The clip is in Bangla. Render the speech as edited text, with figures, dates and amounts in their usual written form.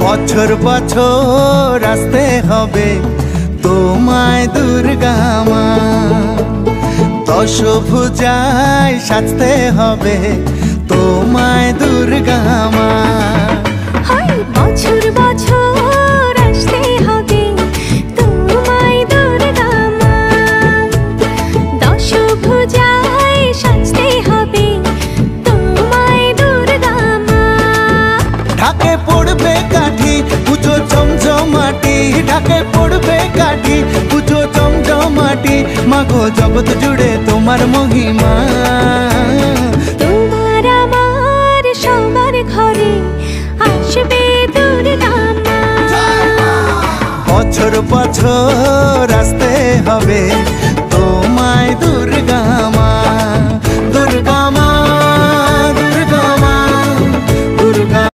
বছর বছর আসতে হবে তোমায় দুর্গা মা, দশভুজায় সাজতে হবে তোমায় দুর্গা মা। বছর বছর আসতে হবে তোমায় দুর্গা মা, দশভুজায় সাজতে হবে তোমায় দুর্গা মা। ঢাকে পড়বে কাঠি পুজো জমজমাটি, ঢাকে পড়বে কাঠি পুজো জমজমাটি, মাগো জগৎ জুড়ে তোমার মহিমা। তোমার আমার সবার ঘরে আসবে দুর্গা মা। বছর বছর